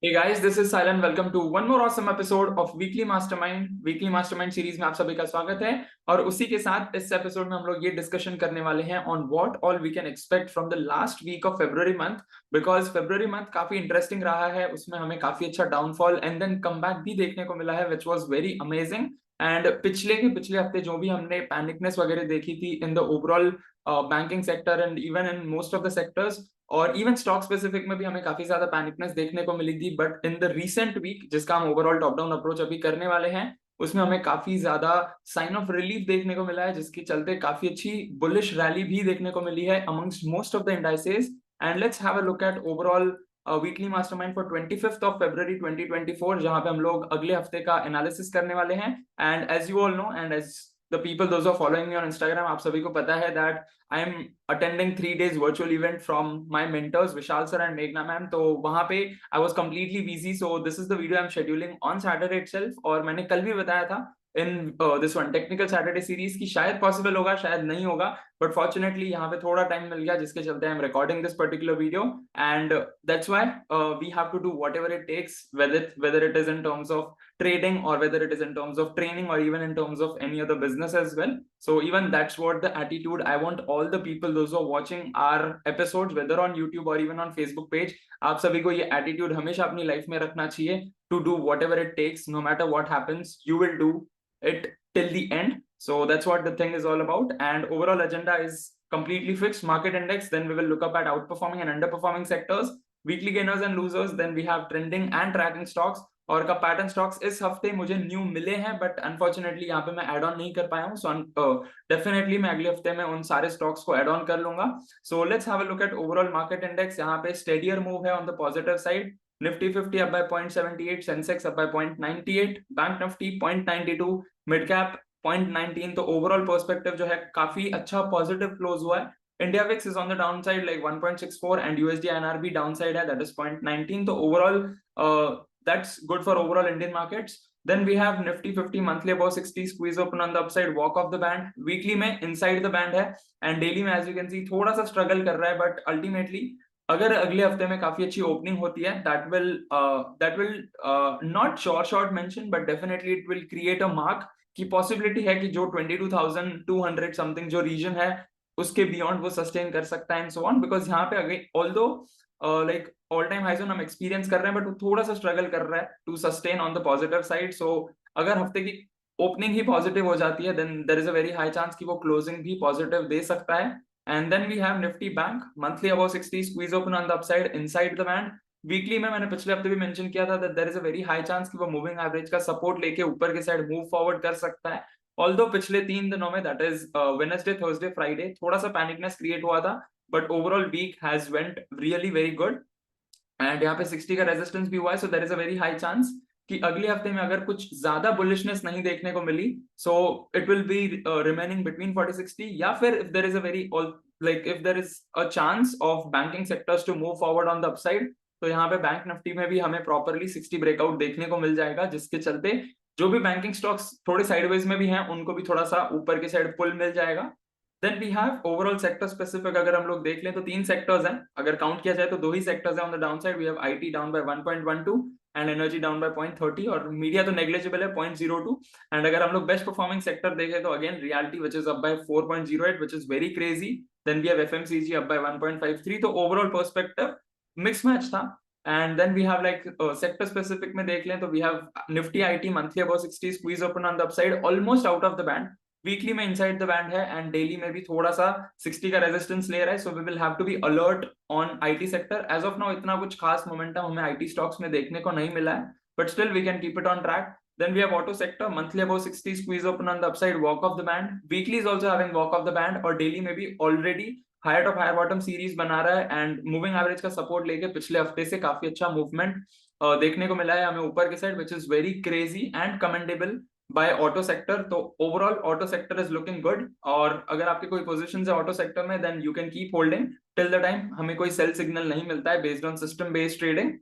Hey guys, this is Silan. Welcome to one more awesome episode of Weekly Mastermind. Weekly Mastermind series में आप सभी का स्वागत है। और उसी के साथ इस एपिसोड में हम लोग ये डिस्कशन करने वाले हैं on what all we can expect from the last week of February month. Because February month काफी इंटरेस्टिंग रहा है, उसमें हमें काफी अच्छा डाउनफॉल एंड देन कमबैक भी देखने को मिला है which was very amazing. And पिछले हफ्ते जो भी हमने पैनिकनेस वगैरह देखी थी in the overall banking sector and even in most of the sectors, और इवन स्टॉक स्पेसिफिक में भी हमें काफी ज्यादा पैनिकनेस देखने को मिली थी। But in the recent week जिसका हम ओवरऑल टॉप डाउन अप्रोच अभी करने वाले हैं, उसमें हमें काफी ज्यादा साइन ऑफ रिलीफ देखने को मिला है, जिसके चलते काफी अच्छी बुलिश रैली भी देखने को मिली है amongst most of the indices. And let's have a look at overall weekly mastermind for 25th of February 2024, जहां पे हम लोग अगले हफ्ते का एनालिसिस करने वाले हैं। And as you all know and as the people those are following me on Instagram, आप सभी को पता है that I am attending 3 days virtual event from my mentors Vishal sir and Meghna ma'am। तो वहां पे I was completely busy, so this is the video I'm scheduling on Saturday itself। और मैंने कल भी बताया था in this one technical Saturday series की शायद पॉसिबल होगा शायद नहीं होगा, बट फॉर्चुनेटली यहाँ पे थोड़ा टाइम मिल गया, जिसके चलते I am recording this particular video. And that's why we have to do whatever it takes, whether it is in terms of trading or whether it is in terms of training or even in terms of any other business as well। So even that's what the attitude I want all the people, those who are watching our episodes whether on YouTube or even on Facebook page, आप सभी को ये attitude हमेशा अपनी life में रखना चाहिए to do whatever it takes, no matter what happens you will do it till the end। So that's what the thing is all about, and overall agenda is completely fixed: market index, then we will look up at outperforming and underperforming sectors, weekly gainers and losers, then we have trending and tracking stocks। और का pattern stocks इस हफ्ते मुझे new मिले हैं, but unfortunately यहाँ पे मैं ऐड ऑन नहीं कर पाया हूँ। सो डेफिनेटली मैं अगले हफ्ते में उन सारे स्टॉक्स को ऐड ऑन कर लूंगा। So let's have a look at overall market index. यहाँ पे स्टेडियर मूव है on the positive side. Nifty 50 up by 0.78, Sensex up by 0.98, bank Nifty 0.92, mid cap 0.19। तो ओवरऑल पर्सपेक्टिव जो है काफी अच्छा पॉजिटिव क्लोज हुआ है। India VIX is on the down side like 1.64 and USD INR भी डाउन साइड है, that is 0.19। तो overall that's good for overall Indian markets। Then we have Nifty 50 monthly above 60, squeeze open on the upside, walk off the band। Weekly में inside the band है, and daily में as you can see थोड़ा सा struggle कर रहा है, but ultimately अगर अगले हफ्ते में काफी अच्छी ओपनिंग होती है, that will not short mention but definitely it will create a mark की पॉसिबिलिटी है कि जो 22,200 समथिंग जो रीजन है उसके बियॉन्ड वो सस्टेन कर सकता है एंड सो ऑन। बिकॉज यहाँ पे again although like all time highs हम एक्सपीरियंस कर रहे हैं, बट वो थोड़ा सा स्ट्रगल कर रहा है to sustain on the positive side. So अगर हफ्ते की ओपनिंग ही पॉजिटिव हो जाती है then there is a very high chance कि वो क्लोजिंग भी पॉजिटिव दे सकता है। And then we have Nifty bank monthly above 60, squeeze open on the upside inside the band. Weekly में मैंने पिछले हफ्ते भी मेंशन किया था that there is a very high chance कि वो मूविंग एवरेज का सपोर्ट लेके ऊपर के साइड मूव फॉरवर्ड कर सकता है। ऑल्दो पिछले 3 दिनों में that is Wednesday, Thursday, Friday थोड़ा सा पैनिकनेस क्रिएट हुआ था, but overall week has went really very good. And यहाँ पे 60 का रेजिस्टेंस भी हुआ है, so there is a very high chance कि अगले हफ्ते में अगर कुछ ज्यादा बुलिशनेस नहीं देखने को मिली, so it will be remaining between 40-60, या फिर if there is a very like if there is a chance of banking sectors to move forward on the upside, तो यहाँ पे बैंक निफ्टी में भी हमें प्रॉपरली 60 ब्रेकआउट देखने को मिल जाएगा, जिसके चलते जो भी बैंकिंग स्टॉक्स थोड़े साइडवेज में भी हैं उनको भी थोड़ा सा ऊपर के साइड पुल मिल जाएगा। Then we have overall sector specific, अगर हम लोग देख लें तो 3 सेक्टर्स हैं, अगर काउंट किया जाए तो 2 ही सेक्टर्स हैं on the down side. We have IT down by 1.12 and energy down by 0.30, और मीडिया तो नेग्लिजिबल है 0.02। एंड अगर हम लोग बेस्ट परफॉर्मिंग सेक्टर देखें तो again realty which is up by 4.08, which is very crazy. Then we have FMCG up by 1.53। तो overall perspective mix match था। And then we have like sector specific में देख लें तो we have Nifty IT monthly above 60, squeeze open on the upside, almost out of the band. Weekly में inside the band है, and daily में भी थोड़ा सा 60 का रेजिस्टेंस ले रहा है। So we will have to be alert on IT sector. As of now इतना कुछ खास मोमेंटम हमें आईटी स्टॉक्स में देखने को नहीं मिला है, but still we can keep it on track. Then we have auto sector monthly above 60, squeeze open on the upside, walk off the band। Weekly is also having walk off the band, और daily में भी already higher top higher bottom series बना रहा है, and moving average का support लेके पिछले हफ्ते से काफी अच्छा मूवमेंट देखने को मिला है हमें ऊपर के side, which is very crazy and commendable by auto sector. तो overall auto sector is looking good, और अगर आपके कोई पोजीशंस है ऑटो सेक्टर में then you can keep holding till the time हमें कोई सेल सिग्नल नहीं मिलता है based on system based trading.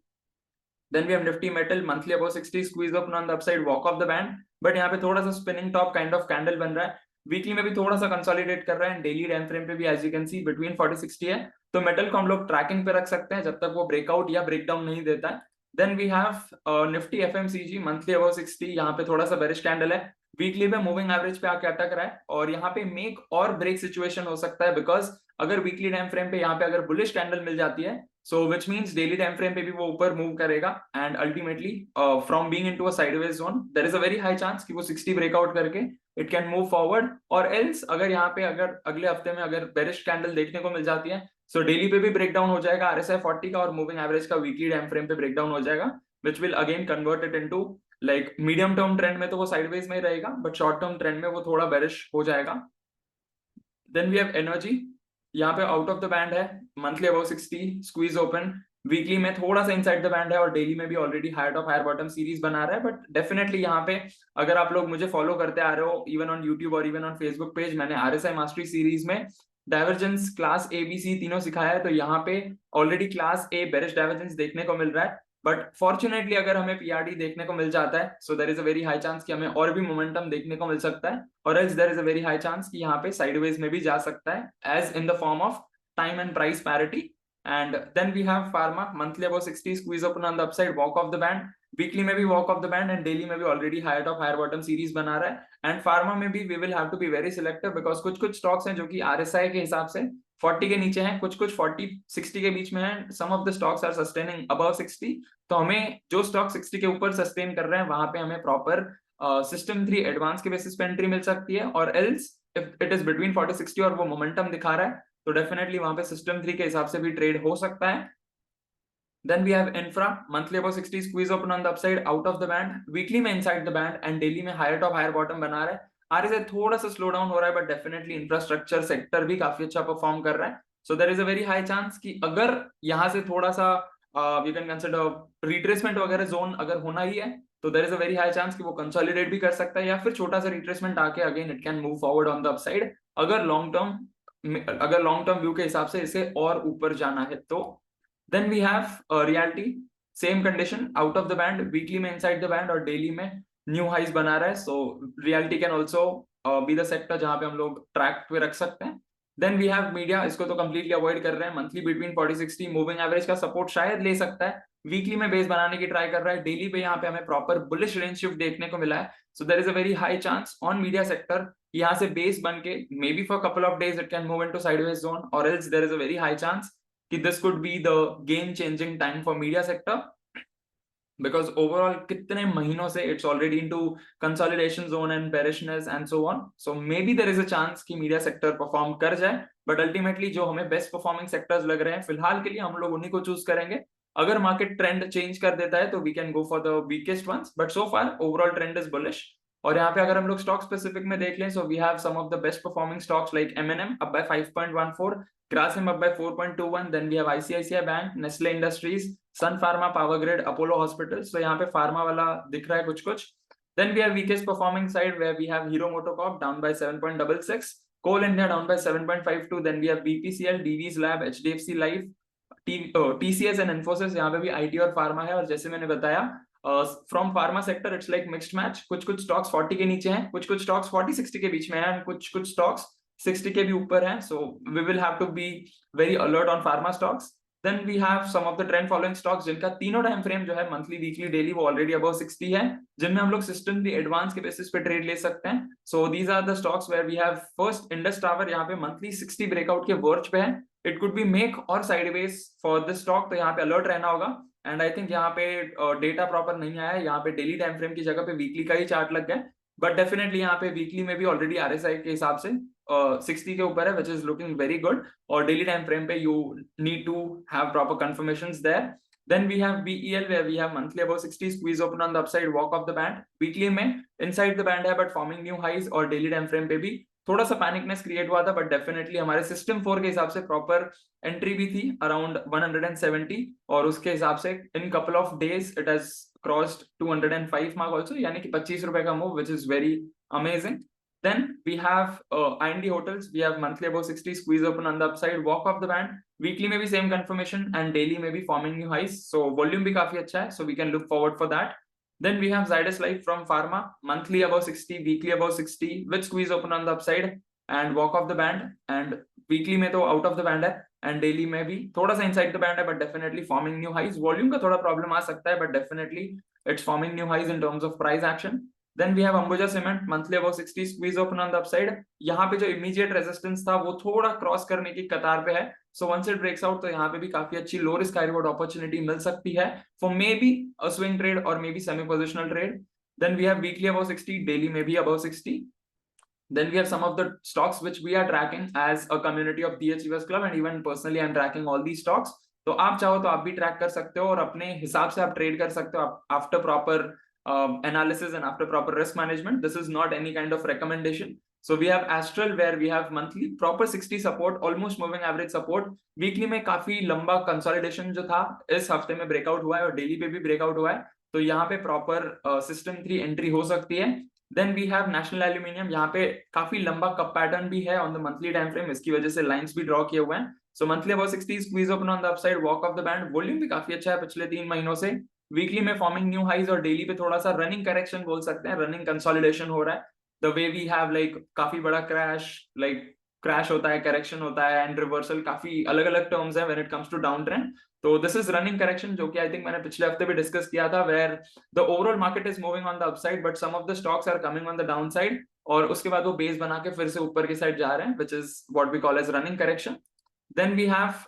Then we have Nifty Metal monthly above 60, squeeze open on the upside, walk off the band। But यहाँ पे थोड़ा सा spinning top kind of candle बन रहा है। वीकली में भी थोड़ा सा कंसोलिडेट कर रहा है, डेली टाइम फ्रेम पे भी as you can see between 40-60 है। तो मेटल को हम लोग ट्रैकिंग पे रख सकते हैं जब तक वो ब्रेकआउट या ब्रेकडाउन नहीं देता है। Then we have Nifty FMCG monthly above 60, यहाँ पे थोड़ा सा बेरिश कैंडल है, वीकली में मूविंग एवरेज पे आके अटक रहा है और यहाँ पे मेक और ब्रेक सिचुएशन हो सकता है, बिकॉज अगर वीकली टाइम फ्रेम पे यहाँ पे अगर बुलिश कैंडल मिल जाती है, so which means daily time frame पे भी वो ऊपर मूव करेगा and ultimately from being into a sideways zone there is a very high chance कि वो 60 ब्रेकआउट करके इट कैन मूव फॉरवर्ड, और एल्स अगर यहाँ पे अगर अगले हफ्ते में अगर बेरिश कैंडल देखने को मिल जाती है, सो डेली पे भी ब्रेकडाउन हो जाएगा RSI 40 का और मूविंग एवरेज का वीकली टाइम फ्रेम पे ब्रेकडाउन हो जाएगा, which will again convert it into like medium term trend में तो वो साइडवेज में ही रहेगा, बट शॉर्ट टर्म ट्रेंड में वो थोड़ा बेरिश हो जाएगा। देन वी हैव एनर्जी, यहाँ पे आउट ऑफ द बैंड है, monthly above 60 squeeze open, weekly में थोड़ा सा इनसाइड द बैंड है और डेली में भी already higher top higher bottom series बना रहा है, बट डेफिनेटली यहाँ पे अगर आप लोग मुझे फॉलो करते आ रहे हो इवन ऑन यूट्यूब और इवन ऑन फेसबुक पेज, मैंने RSI मास्टरी सीरीज में डाइवर्जेंस क्लास ABC तीनों सिखाया है, तो यहाँ पे already class A bearish divergence देखने को मिल रहा है, बट फॉर्चुनेटली अगर हमें PRD देखने को मिल जाता है, so there is a very high chance कि हमें और भी मोमेंटम देखने को मिल सकता है, और else there is a very high chance कि यहाँ पे साइडवेज में भी जा सकता है as in the form of time and price parity. And then we have pharma monthly above 60 squeeze open on the upside, walk off the band, weekly में भी walk off the band and daily में भी already higher top higher bottom series बना रहा है। And pharma में भी we will have to be very selective, because कुछ कुछ स्टॉक्स हैं जो कि RSI के हिसाब से 40 के नीचे हैं, कुछ कुछ 40-60 के बीच में है, some of the stocks are sustaining above 60, तो हमें जो स्टॉक 60 के ऊपर सस्टेन कर रहे हैं वहां पे हमें प्रॉपर सिस्टम 3 एडवांस के बेसिस पे एंट्री मिल सकती है, और else if it is between 40-60 और वो मोमेंटम दिखा रहा है तो डेफिनेटली वहां पे सिस्टम 3 के हिसाब से भी ट्रेड हो सकता है। Then we have infra monthly above 60 squeeze open on the upside out of the band, weekly में inside the band and daily में higher top higher bottom बना रहा है। RSI थोड़ा सा स्लो डाउन हो रहा है, बट डेफिनेटली इंफ्रास्ट्रक्चर सेक्टर भी काफी अच्छा परफॉर्म कर रहा है, so there is a very high chance कि अगर यहाँ से थोड़ा सा यू कैन कंसिडर रिट्रेसमेंट वगैरह जोन अगर होना ही है, तो there is a very high chance कि वो कंसोलिडेट भी कर सकता है या फिर छोटा सा रिट्रेसमेंट आके again it can move forward on the upside, अगर लॉन्ग टर्म व्यू के हिसाब से इसे और ऊपर जाना है तो। Then we have reality, same condition, out of the band, weekly में inside the band और daily में new highs बना रहा है, so reality can also be the sector जहां पे हम लोग ट्रैक पे रख सकते हैं। Then we have media, इसको तो completely avoid कर रहे हैं, monthly between 40-60 moving average का support शायद ले सकता है, वीकली में बेस बनाने की ट्राई कर रहा है, डेली पे यहाँ पे हमें प्रॉपर बुलिश रेंज शिफ्ट देखने को मिला है, so there is a very high chance on media sector यहाँ से बेस बन के maybe for couple of days it can move into sideways zone, और else there is a very high chance कि this could be the game changing time for media sector, because overall कितने महीनों से it's already into consolidation zone and bearishness and so on, so maybe there is a chance कि media sector perform कर जाए, but ultimately जो हमें best performing sectors लग रहे हैं फिलहाल के लिए हम लोग उन्हीं को चूज करेंगे, अगर मार्केट ट्रेंड चेंज कर देता है तो we can go for the weakest ones, but so far overall trend is bullish। और यहाँ पे अगर हम लोग स्टॉक स्पेसिफिक में देख लें, so we have some of the best performing stocks like M&M up by 5.14, Grasim up by 4.21, then we have ICICI Bank, Nestle Industries, Sun Pharma, Power Grid, Apollo Hospitals, so यहाँ पे pharma वाला दिख रहा है कुछ कुछ। Then we have weakest performing side where we have Hero MotoCorp down by 7.66, Coal India down by 7.52, then we have BPCL, Divi's Lab, HDFC Life, TCS and Infosys, यहाँ पे भी IT और फार्मा है, और जैसे मैंने बताया from pharma sector it's like mixed match, कुछ कुछ स्टॉक्स 40 के नीचे हैं, कुछ कुछ स्टॉक्स 40-60 के बीच में हैं, कुछ कुछ स्टॉक्स 60 के भी ऊपर हैं, so we will have to be very alert on pharma stocks. Then we have some of the trend following stocks जिनका तीनों टाइम फ्रेम जो है मंथली वीकली डेली वो ऑलरेडी अबव 60 है, जिनमें हम लोग सिस्टम भी एडवांस के बेसिस पे ट्रेड ले सकते हैं, so these are the stocks where we have first Indus Tower, यहाँ पे मंथली 60 ब्रेकआउट के वर्च पे है, इट कुड बी मेक और साइडवेज फॉर दिस स्टॉक, तो यहाँ पे अलर्ट रहना होगा। एंड आई थिंक यहाँ पे डेटा प्रॉपर नहीं आया है, यहाँ पे डेली टाइम फ्रेम की जगह पे वीकली का ही चार्ट लग गया, बट डेफिनेटली यहाँ पे वीकली में भी ऑलरेडी RSI के हिसाब से 60 के ऊपर है, which is looking very good, और डेली टाइम फ्रेम पे you need to have proper confirmations there. Then we have BEL where we have monthly above 60 squeeze open on the upside, walk off the band, weekly में inside the band है but forming new highs, और daily time frame पे भी थोड़ा सा panicness create हुआ था, but definitely हमारे सिस्टम 4 के हिसाब से प्रॉपर एंट्री भी थी अराउंड 170, और उसके हिसाब से in couple of days it has crossed 205 mark also, यानी कि 25 रुपए का move, which is very amazing. Then we have IND hotels, we have monthly above 60 squeeze open on the upside, walk off the band, weekly में भी same confirmation and daily में भी forming new highs, so volume भी काफी अच्छा है, so we can look forward for that। Then we have Zydus Life from Pharma, monthly above 60, weekly above 60 with squeeze open on the upside and walk off the band, and weekly में तो out of the band है and daily में भी थोड़ा सा inside the band है, but definitely forming new highs. Volume का थोड़ा प्रॉब्लम आ सकता है, but definitely it's forming new highs in terms of price action. Then we have Ambuja Cement, monthly above 60, squeeze open on the upside. यहाँ पे जो immediate resistance था वो थोड़ा क्रॉस करने की कतार पे है. So once it breaks out तो यहाँ पे भी काफी अच्छी low risk high reward opportunity मिल सकती है for maybe a swing trade or maybe semi positional trade. Then we have weekly above 60, daily maybe above 60. Then we have some of the stocks which we are tracking as a community of DHUS Club, and even personally I'm tracking all these stocks. तो आप चाहो तो आप भी track कर सकते हो और अपने हिसाब से आप ट्रेड कर सकते हो after proper analysis and after proper risk management. This is not any kind of recommendation. So we have Astral where we have monthly proper 60 support, almost moving average support. Weekly में काफी लंबा consolidation जो था इस हफ्ते में breakout हुआ है और डेली पे भी ब्रेकआउट हुआ है, तो यहाँ पे प्रॉपर सिस्टम 3 एंट्री हो सकती है. Then we have National Aluminium, यहाँ पे काफी लंबा कप पैटर्न भी है on the monthly time frame, इसकी वजह से लाइंस भी ड्रॉ किए हुए हैं. So monthly about 60, squeeze open on the upside, walk off the band. Volume भी काफी अच्छा है पिछले 3 महीनों से. वीकली में फॉर्मिंग न्यू हाइज और डेली पे थोड़ा सा रनिंग करेक्शन बोल सकते हैं, रनिंग कंसोलिडेशन हो रहा है. The way we have like काफी बड़ा क्रैश होता है, करेक्शन होता है एंड रिवर्सल, काफी अलग अलग टर्म्स है when it comes to down trend. तो दिस इज रनिंग करेक्शन, जो कि आई थिंक मैंने पिछले हफ्ते भी डिस्कस किया था, where the overall market is moving on the upside but some of the stocks are coming on the down side, और उसके बाद वो बेस बना के फिर से ऊपर की साइड जा रहे हैं, which is what we call as running correction. Then we have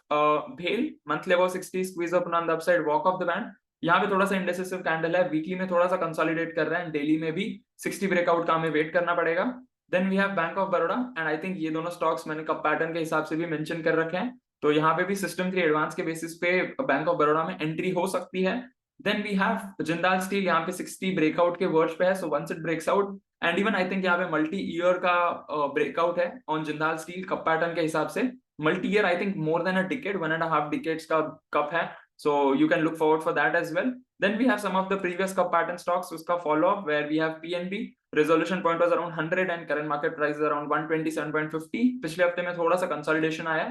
भेल, monthly above 60, squeeze open on the upside, walk off the band. यहाँ पे थोड़ा सा इंडेसिसिव कैंडल है, वीकली में थोड़ा सा कंसोलिडेट कर रहा है, डेली में भी 60 ब्रेकआउट का हमें वेट करना पड़ेगा. Then we have Bank of Baroda, and I think ये दोनों स्टॉक्स मैंने कप पैटर्न के हिसाब से भी मेंशन कर रखे हैं, तो यहाँ पे भी सिस्टम 3 एडवांस के बेसिस पे बैंक ऑफ बड़ौदा में एंट्री हो सकती है. Then we have Jindal Steel, यहाँ पे 60 ब्रेकआउट के वर्ड्स पे है, so once it breaks out, and even I think यहाँ पे मल्टी ईयर का ब्रेकआउट है on Jindal Steel cup pattern के हिसाब से. Multi year, I think more than a decade, 1.5 decades का cup है, so you can look forward for that as well. Then we have some of the previous cup pattern stocks, उसका follow up where we have PNB, resolution point was around 100 and current market price is around 127.50. पिछले हफ्ते में थोड़ा सा consolidation आया.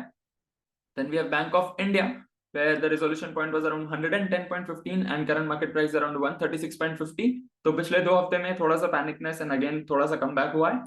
Then we have Bank of India where the resolution point was around 110.15 and current market price around 136.50. तो पिछले 2 हफ्ते में थोड़ा सा पैनिकनेस एंड अगेन थोड़ा सा कमबैक हुआ है.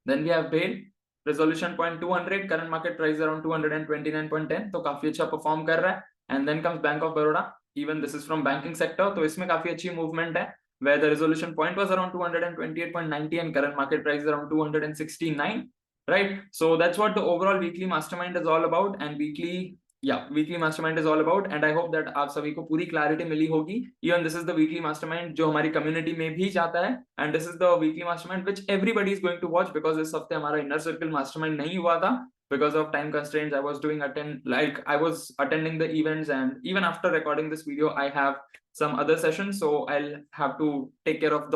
Then we have BHEL, resolution point 200, current market price around 229.10, तो काफी अच्छा परफॉर्म कर रहा है. And then comes Bank of Baroda, even this is from banking sector, तो इसमें काफी अच्छी मूवमेंट है, where the resolution point was around 228.90 and current market price is around 269, right? So that's what the overall weekly mastermind is all about, and weekly mastermind is all about, and I hope that आप सभी को पूरी clarity मिली होगी. Even this is the weekly mastermind जो हमारी community में भी जाता है, and this is the weekly mastermind which everybody is going to watch, because इस हफ्ते हमारा inner circle mastermind नहीं हुआ था because of time constraints. I was attending the events, and even after recording this video I have some other sessions, so I'll have to take care of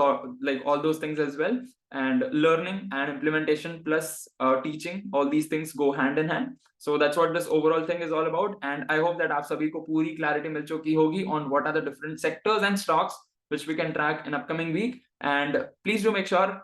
all those things as well. And learning and implementation plus teaching, all these things go hand in hand. So that's what this overall thing is all about, and I hope that आप सभी को पूरी clarity मिल चुकी होगी on what are the different sectors and stocks which we can track in upcoming week. And please do make sure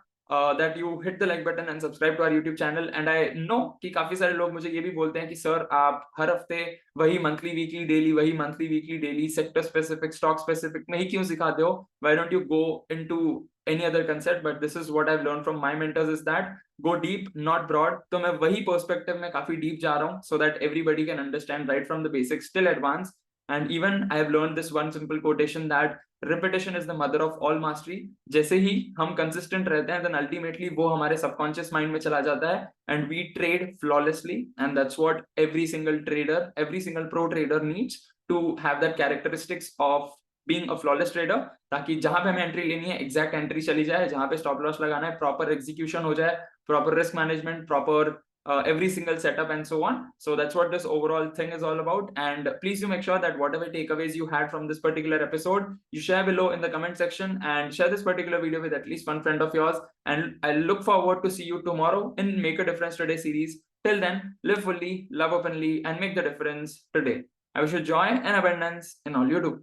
that you hit the like button and subscribe to our YouTube channel. And I know कि काफी सारे लोग मुझे ये भी बोलते हैं कि सर आप हर हफ्ते वही मंथली वीकली डेली, वही monthly weekly daily sector specific stock specific में ही क्यों सिखाते हो, why don't you go into any other concept? But this is what I've learned from my mentors, is that go deep not broad. तो मैं वही perspective में काफी deep जा रहा हूँ, so that everybody can understand right from the basics till advanced. And even I have learned this one simple quotation that repetition is the mother of all mastery. जैसे ही हम consistent रहते हैं, then ultimately वो हमारे subconscious mind में चला जाता है, and we trade flawlessly. And that's what every single trader, every single pro trader needs to have that characteristics of being a flawless trader, ताकि जहां पे हमें एंट्री लेनी है एग्जैक्ट एंट्री चली जाए, जहां पे स्टॉप लॉस लगाना है प्रॉपर एग्जीक्यूशन हो जाए, proper risk management, proper every single setup and so on. So that's what this overall thing is all about. And please do make sure that whatever takeaways you had from this particular episode, you share below in the comment section, and share this particular video with at least one friend of yours. And I look forward to see you tomorrow in Make a Difference Today series. Till then, live fully, love openly, and make the difference today. I wish you joy and abundance in all you do.